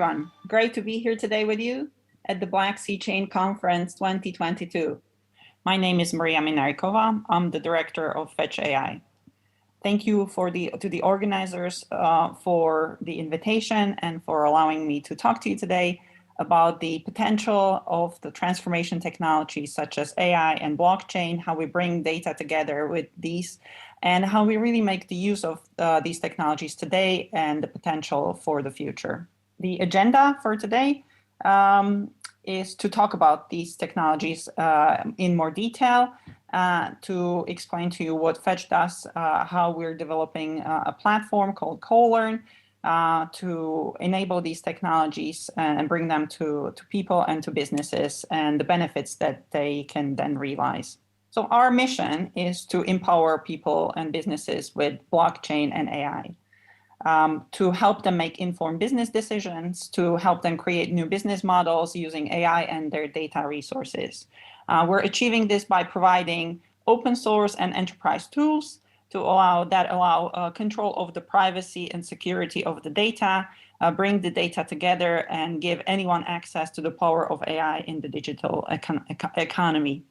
everyone. Great to be here today with you at the BlackSeaChain Conference 2022. My name is Minaricova. I'm the director of Fetch.ai. Thank you to the organizers for the invitation and for allowing me to talk to you today about the potential of the transformation technologies such as AI and blockchain, how we bring data together with these, and how we really make the use of these technologies today and the potential for the future. The agenda for today is to talk about these technologies in more detail, to explain to you what Fetch does, how we're developing a platform called CoLearn to enable these technologies and bring them to people and to businesses and the benefits that they can then realize. So our mission is to empower people and businesses with blockchain and AI. To help them make informed business decisions, to help them create new business models using AI and their data resources. We're achieving this by providing open source and enterprise tools to allow control of the privacy and security of the data, bring the data together and give anyone access to the power of AI in the digital economy.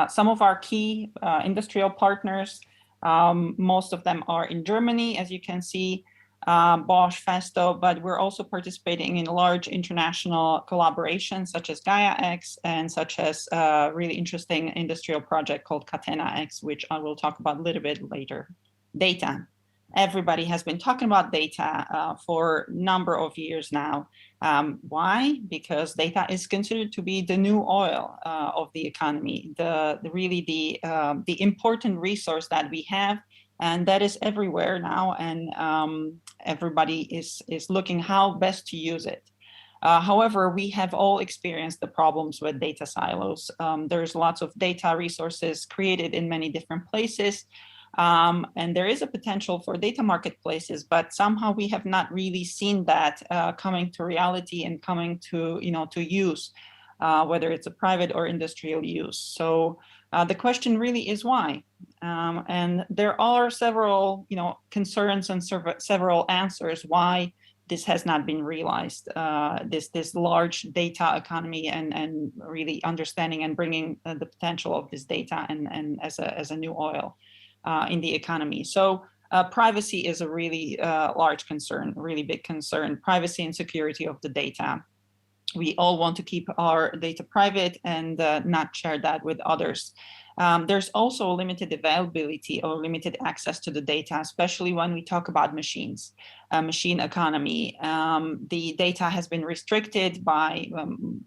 Some of our key industrial partners, most of them are in Germany, as you can see, Bosch, Festo, but we're also participating in large international collaborations such as Gaia-X and such as a really interesting industrial project called Catena-X, which I will talk about a little bit later. Data. Everybody has been talking about data for a number of years now. Why? Because data is considered to be the new oil of the economy, the important resource that we have, and that is everywhere now, and everybody is looking how best to use it. However, we have all experienced the problems with data silos. There's lots of data resources created in many different places. And there is a potential for data marketplaces, but somehow we have not really seen that coming to reality and coming to, to use, whether it's a private or industrial use. So the question really is why? And there are several, concerns and several answers why this has not been realized, this large data economy and really understanding and bringing the potential of this data and as a new oil. In the economy. So privacy is a really large concern, a really big concern, privacy and security of the data. We all want to keep our data private and not share that with others. There's also limited availability or limited access to the data, especially when we talk about machines, machine economy. The data has been restricted by,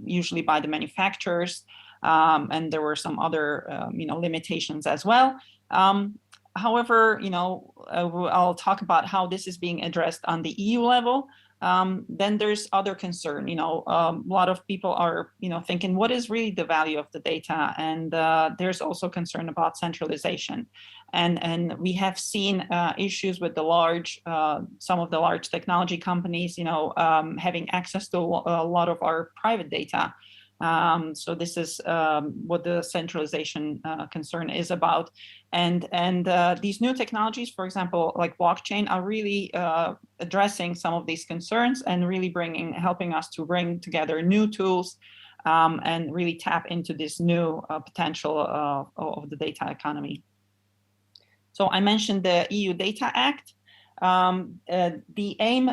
usually by the manufacturers, and there were some other, limitations as well. However, I'll talk about how this is being addressed on the EU level. Then there's other concern. A lot of people are, thinking, what is really the value of the data? And there's also concern about centralization. And we have seen issues with the some of the large technology companies, having access to a lot of our private data. So this is what the centralization concern is about. And these new technologies, for example, like blockchain, are really addressing some of these concerns and really helping us to bring together new tools and really tap into this new potential of the data economy. So I mentioned the EU Data Act. The aim,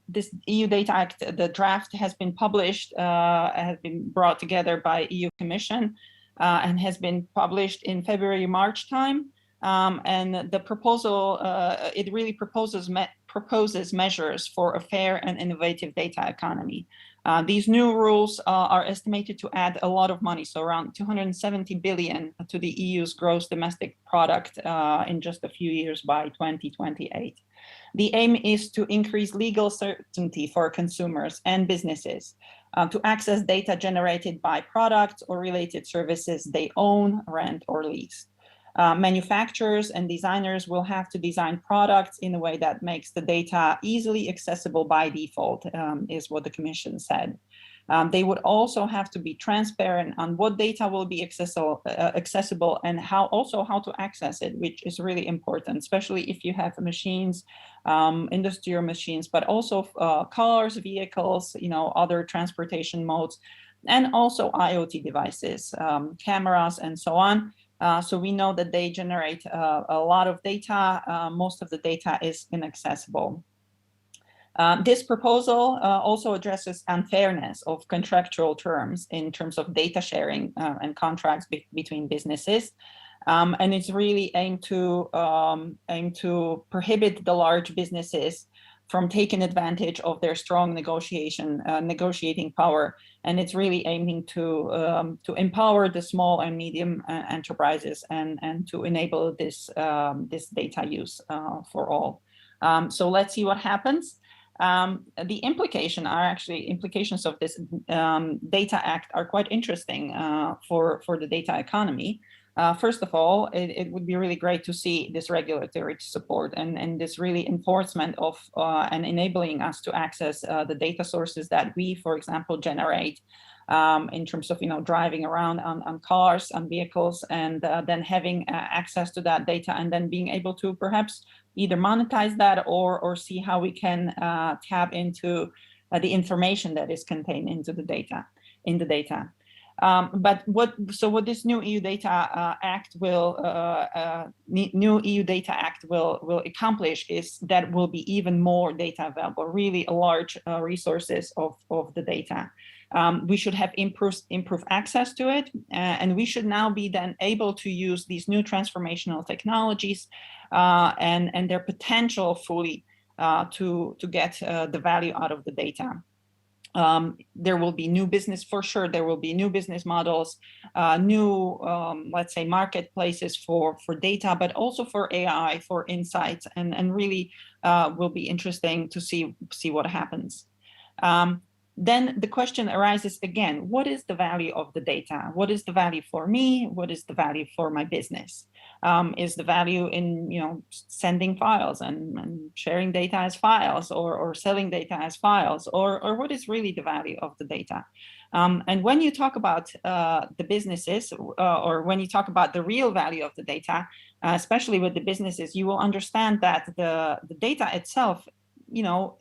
this EU Data Act, the draft has been published, has been brought together by EU Commission and has been published in February, March time. And the proposal, it really proposes measures for a fair and innovative data economy. These new rules are estimated to add a lot of money, so around 270 billion to the EU's gross domestic product in just a few years by 2028. The aim is to increase legal certainty for consumers and businesses to access data generated by products or related services they own, rent, or lease. Manufacturers and designers will have to design products in a way that makes the data easily accessible by default, is what the Commission said. They would also have to be transparent on what data will be accessible and how to access it, which is really important, especially if you have machines, industrial machines, but also cars, vehicles, other transportation modes, and also IoT devices, cameras, and so on. So we know that they generate a lot of data. Most of the data is inaccessible. This proposal also addresses unfairness of contractual terms in terms of data sharing and contracts between businesses. And it's really aimed to prohibit the large businesses from taking advantage of their strong negotiating power. And it's really aiming to empower the small and medium enterprises and to enable this data use for all. So let's see what happens. The implications of this Data Act are quite interesting for the data economy. First of all, it would be really great to see this regulatory support and this really enforcement of and enabling us to access the data sources that we, for example, generate in terms of driving around on cars, on vehicles, and then having access to that data and then being able to perhaps either monetize that or see how we can tap into the information that is contained into the data. But what this new EU Data Act will accomplish is that will be even more data available, really a large resources of the data. We should have improved access to it, and we should now be then able to use these new transformational technologies and their potential fully to get the value out of the data. There will be new business, for sure. There will be new business models, new, let's say, marketplaces for data, but also for AI, for insights, and really will be interesting to see what happens. Then the question arises again, what is the value of the data? What is the value for me? What is the value for my business? Is the value in sending files and sharing data as files or selling data as files, or what is really the value of the data? And when you talk about the businesses or when you talk about the real value of the data, especially with the businesses, you will understand that the data itself,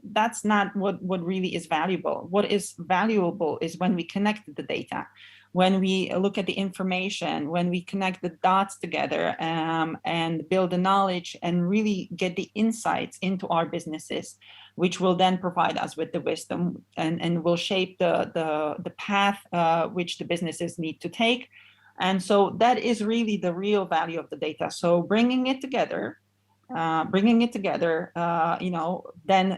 that's not what really is valuable. What is valuable is when we connect the data, when we look at the information, when we connect the dots together and build the knowledge and really get the insights into our businesses, which will then provide us with the wisdom and will shape the path which the businesses need to take. And so that is really the real value of the data. So bringing it together, then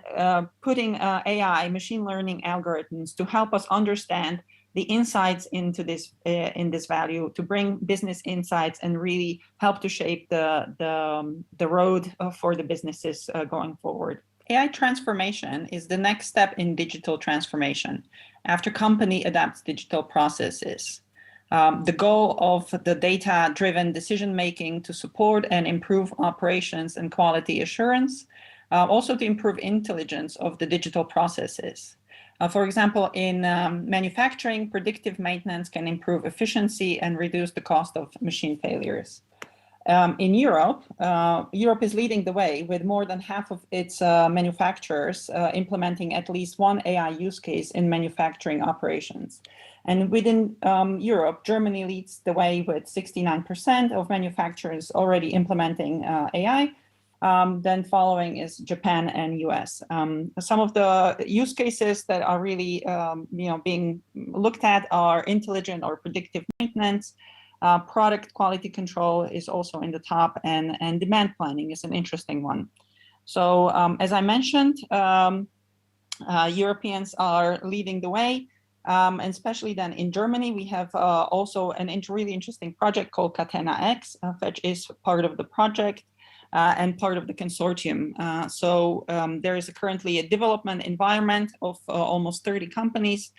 putting AI, machine learning algorithms to help us understand the insights into this in this value, to bring business insights and really help to shape the road for the businesses going forward. AI transformation is the next step in digital transformation after company adapts digital processes. The goal of the data-driven decision-making to support and improve operations and quality assurance, also to improve intelligence of the digital processes. For example, in manufacturing, predictive maintenance can improve efficiency and reduce the cost of machine failures. In Europe, Europe is leading the way with more than half of its manufacturers implementing at least one AI use case in manufacturing operations. And within Europe, Germany leads the way with 69% of manufacturers already implementing AI. Then following is Japan and US. Some of the use cases that are really being looked at are intelligent or predictive maintenance. Product quality control is also in the top, and demand planning is an interesting one. So as I mentioned, Europeans are leading the way, and especially then in Germany, we have also an really interesting project called Catena-X. Fetch is part of the project and part of the consortium. So there is currently a development environment of almost 30 companies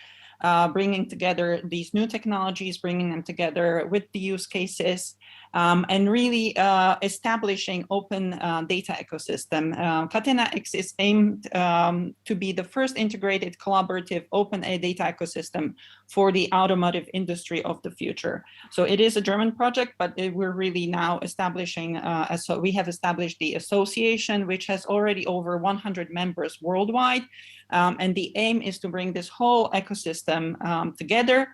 bringing together these new technologies, bringing them together with the use cases, and really establishing open data ecosystem. Catena-X is aimed to be the first integrated collaborative open data ecosystem for the automotive industry of the future. So it is a German project, but we're really now establishing, so we have established the association, which has already over 100 members worldwide. And the aim is to bring this whole ecosystem together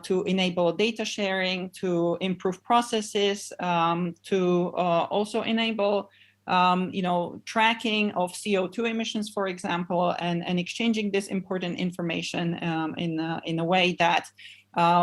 to enable data sharing, to improve processes, to also enable tracking of CO2 emissions, for example, and exchanging this important information in a way that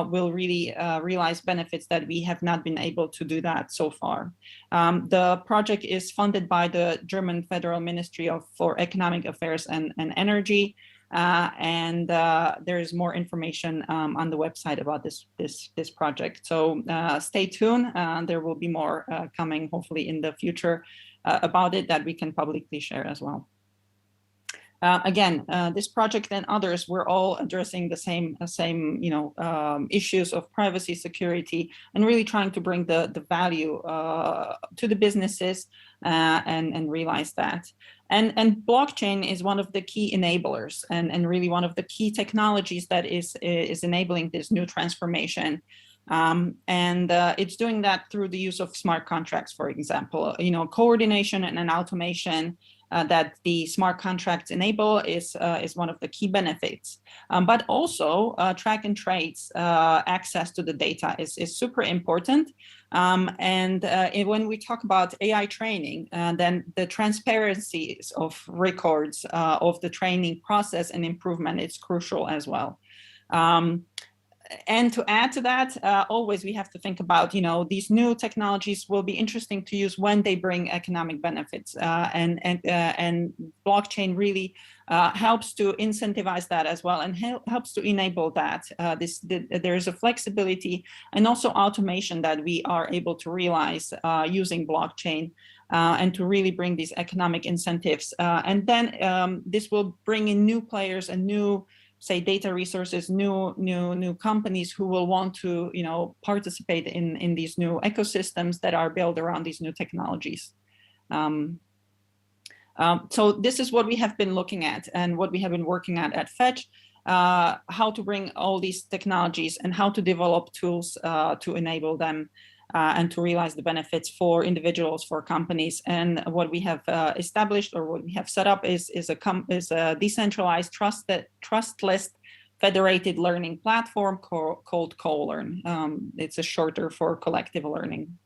will really realize benefits that we have not been able to do that so far. The project is funded by the German Federal Ministry for Economic Affairs and Energy. And there is more information on the website about this project. So stay tuned. There will be more coming hopefully in the future about it that we can publicly share as well. Again, this project and others, we're all addressing the same issues of privacy, security, and really trying to bring the value to the businesses and realize that. And blockchain is one of the key enablers and really one of the key technologies that is enabling this new transformation. It's doing that through the use of smart contracts, for example, coordination and automation that the smart contracts enable is one of the key benefits. But also track and trace access to the data is super important. When we talk about AI training, then the transparency of records of the training process and improvement is crucial as well. And to add to that, always we have to think about, these new technologies will be interesting to use when they bring economic benefits, and blockchain really helps to incentivize that as well, and helps to enable that. There is a flexibility and also automation that we are able to realize using blockchain. And to really bring these economic incentives, and then this will bring in new players and new, say, data resources, new companies who will want to, participate in these new ecosystems that are built around these new technologies. So this is what we have been looking at and what we have been working at Fetch, how to bring all these technologies and how to develop tools to enable them and to realize the benefits for individuals, for companies. And what we have established, or what we have set up, is a decentralized, trustless, federated learning platform called CoLearn. It's a shorter for collective learning.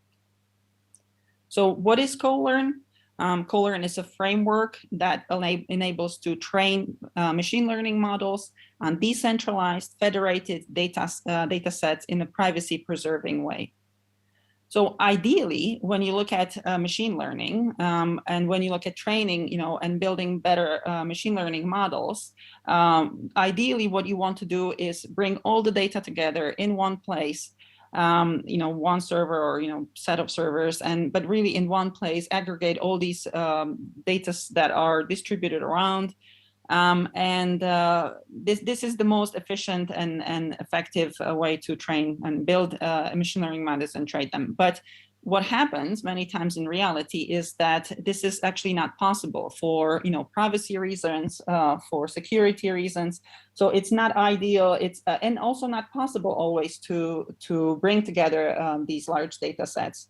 So what is CoLearn? CoLearn is a framework that enables to train machine learning models on decentralized, federated data sets in a privacy-preserving way. So ideally, when you look at machine learning and when you look at training, and building better machine learning models, ideally what you want to do is bring all the data together in one place, one server or set of servers, but really in one place, aggregate all these data that are distributed around. This is the most efficient and effective way to train and build machine learning models and train them. But what happens many times in reality is that this is actually not possible for privacy reasons, for security reasons. So it's not ideal. It's and also not possible always to bring together these large data sets.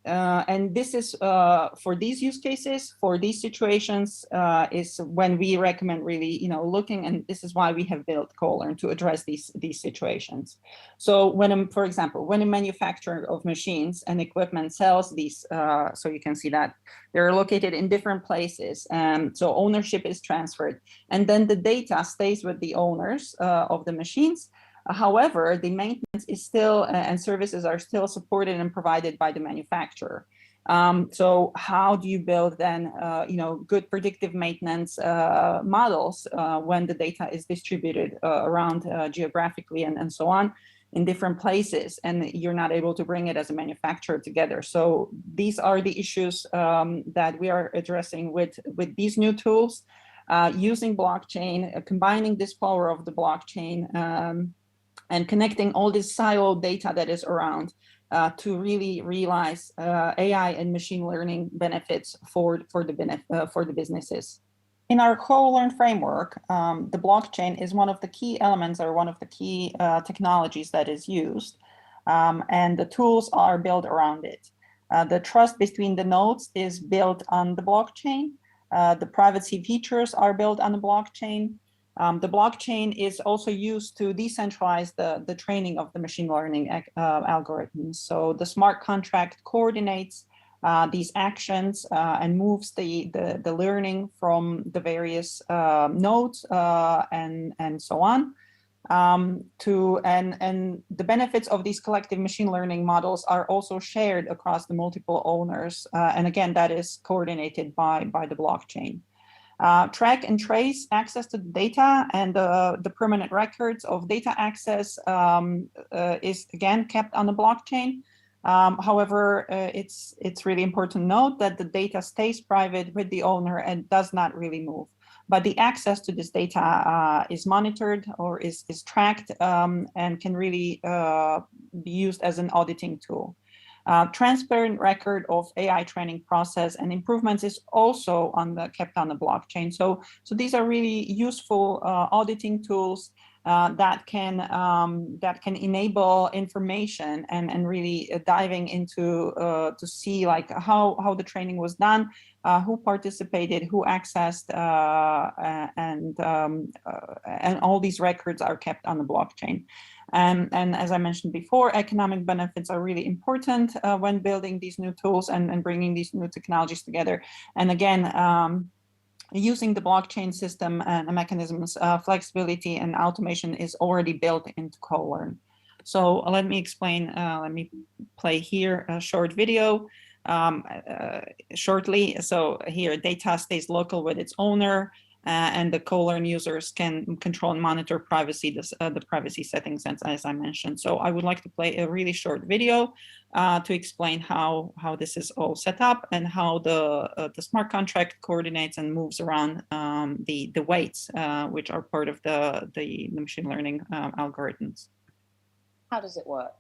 And this is for these use cases, for these situations, is when we recommend really, looking, and this is why we have built CoLearn to address these situations. So for example, when a manufacturer of machines and equipment sells these, so you can see that they're located in different places, so ownership is transferred, and then the data stays with the owners of the machines. However, the maintenance is still and services are still supported and provided by the manufacturer. So how do you build then, good predictive maintenance models when the data is distributed around geographically and so on in different places, and you're not able to bring it as a manufacturer together? So these are the issues that we are addressing with these new tools. using blockchain, combining this power of the blockchain, and connecting all this siloed data that is around to really realize AI and machine learning benefits for the businesses. In our co-learn framework, the blockchain is one of the key elements or one of the key technologies that is used, and the tools are built around it. The trust between the nodes is built on the blockchain. The privacy features are built on the blockchain. The blockchain is also used to decentralize the training of the machine learning algorithms. So the smart contract coordinates these actions and moves the learning from the various nodes and so on. And the benefits of these collective machine learning models are also shared across the multiple owners. And again, that is coordinated by the blockchain. Track and trace access to the data and the permanent records of data access is again kept on the blockchain. However, it's really important to note that the data stays private with the owner and does not really move. But the access to this data is monitored or is tracked and can really be used as an auditing tool. Transparent record of AI training process and improvements is also kept on the blockchain. So these are really useful auditing tools that can enable information and really diving into to see like how the training was done, who participated, who accessed, and all these records are kept on the blockchain. And as I mentioned before, economic benefits are really important when building these new tools and bringing these new technologies together. And again, using the blockchain system and mechanisms, flexibility and automation is already built into co-learn. So let me explain, let me play here a short video shortly. So here data stays local with its owner, and the co-learn users can control and monitor the privacy settings, as I mentioned. So I would like to play a really short video to explain how this is all set up and how the smart contract coordinates and moves around the weights, which are part of the machine learning algorithms. How does it work?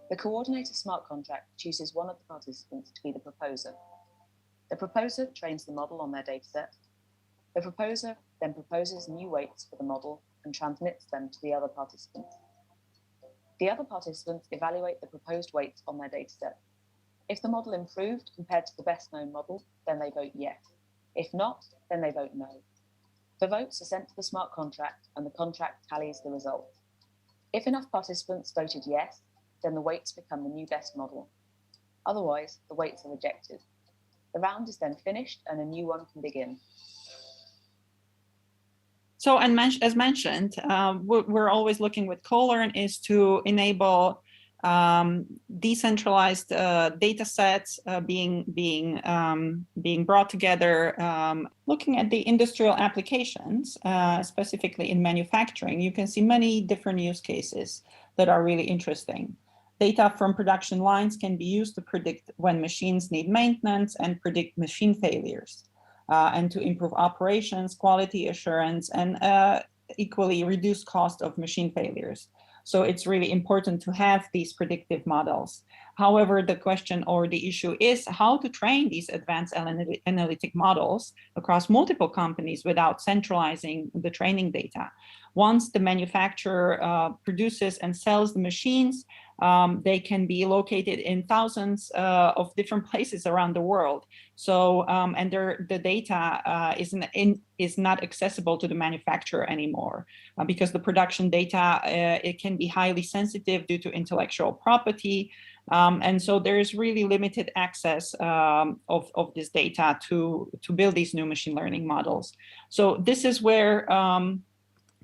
The coordinator smart contract chooses one of the participants to be the proposer. The proposer trains the model on their dataset. The proposer then proposes new weights for the model and transmits them to the other participants. The other participants evaluate the proposed weights on their dataset. If the model improved compared to the best known model, then they vote yes. If not, then they vote no. The votes are sent to the smart contract and the contract tallies the results. If enough participants voted yes, then the weights become the new best model. Otherwise, the weights are rejected. The round is then finished and a new one can begin. So, and as mentioned, we're always looking with co-learn is to enable decentralized data sets being brought together. Looking at the industrial applications, specifically in manufacturing, you can see many different use cases that are really interesting. Data from production lines can be used to predict when machines need maintenance and predict machine failures. And to improve operations, quality assurance, and equally reduce cost of machine failures. So it's really important to have these predictive models. However, the question or the issue is how to train these advanced analytic models across multiple companies without centralizing the training data. Once the manufacturer produces and sells the machines, they can be located in thousands of different places around the world. So, and the data is not accessible to the manufacturer anymore because the production data, it can be highly sensitive due to intellectual property. And so there is really limited access of this data to build these new machine learning models. So this is where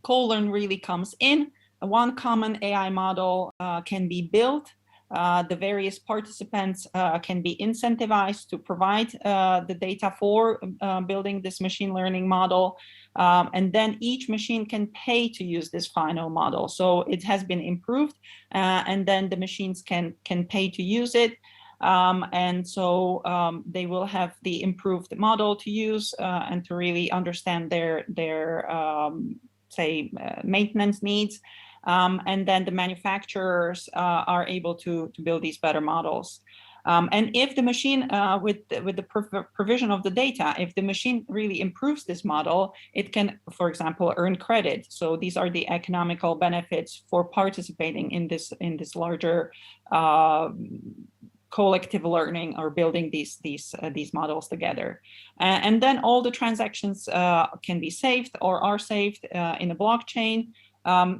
co-learn really comes in. One common AI model can be built. The various participants can be incentivized to provide the data for building this machine learning model. And then each machine can pay to use this final model. So it has been improved and then the machines can pay to use it. And so they will have the improved model to use and to really understand their maintenance needs. And then the manufacturers are able to build these better models. And if the machine, with the provision of the data, if the machine really improves this model, it can, for example, earn credit. So these are the economical benefits for participating in this larger collective learning or building these models together. And then all the transactions can be saved or are saved in a blockchain.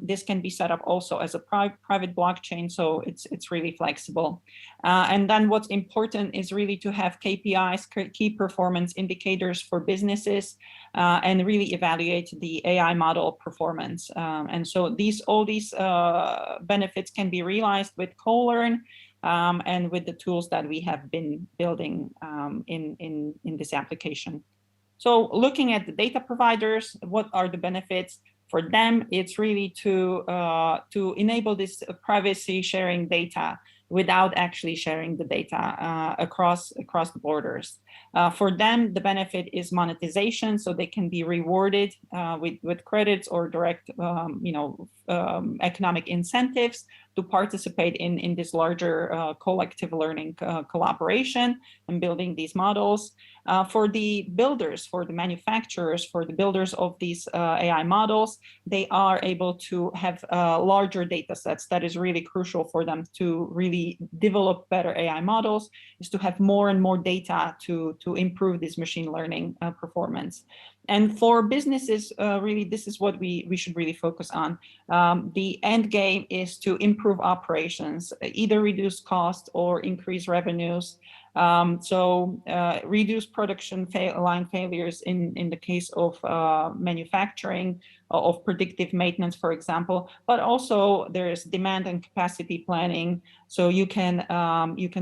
This can be set up also as a private blockchain, so it's really flexible. And then what's important is really to have KPIs, key performance indicators for businesses, and really evaluate the AI model performance. And so all these benefits can be realized with CoLearn and with the tools that we have been building in this application. So looking at the data providers, what are the benefits? For them, it's really to enable this privacy sharing data without actually sharing the data across the borders. For them, the benefit is monetization, so they can be rewarded with credits or direct, economic incentives to participate in this larger collective learning collaboration and building these models. For the builders, for the manufacturers, for the builders of these AI models, they are able to have larger data sets. That is really crucial for them to really develop better AI models, is to have more and more data to improve this machine learning performance. And for businesses, really, this is what we should really focus on. The end game is to improve operations, either reduce costs or increase revenues. Reduce production line failures in the case of manufacturing, of predictive maintenance, for example, but also there's demand and capacity planning. So you can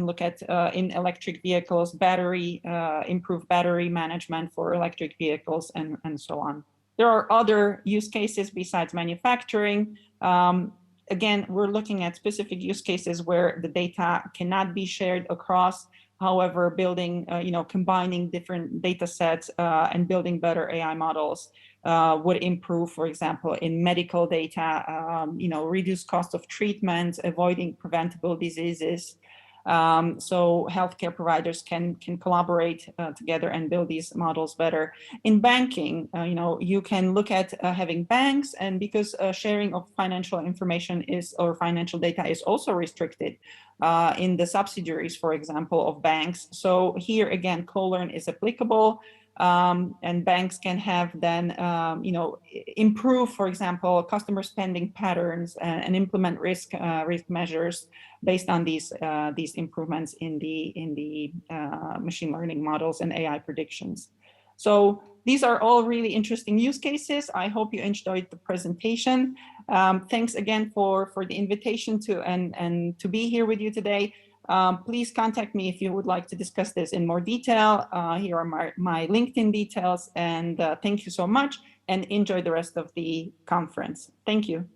look at in electric vehicles, improve battery management for electric vehicles and so on. There are other use cases besides manufacturing. Again, we're looking at specific use cases where the data cannot be shared across. However, building, combining different data sets and building better AI models would improve, for example, in medical data, reduce cost of treatment, avoiding preventable diseases. So healthcare providers can collaborate together and build these models better. In banking, you can look at having banks, and because sharing of financial information or financial data is also restricted in the subsidiaries, for example, of banks. So here again, CoLearn is applicable. And banks can have then, improve, for example, customer spending patterns and implement risk measures based on these improvements in the machine learning models and AI predictions. So these are all really interesting use cases. I hope you enjoyed the presentation. Thanks again for the invitation to be here with you today. Please contact me if you would like to discuss this in more detail. Here are my LinkedIn details, and thank you so much, and enjoy the rest of the conference. Thank you.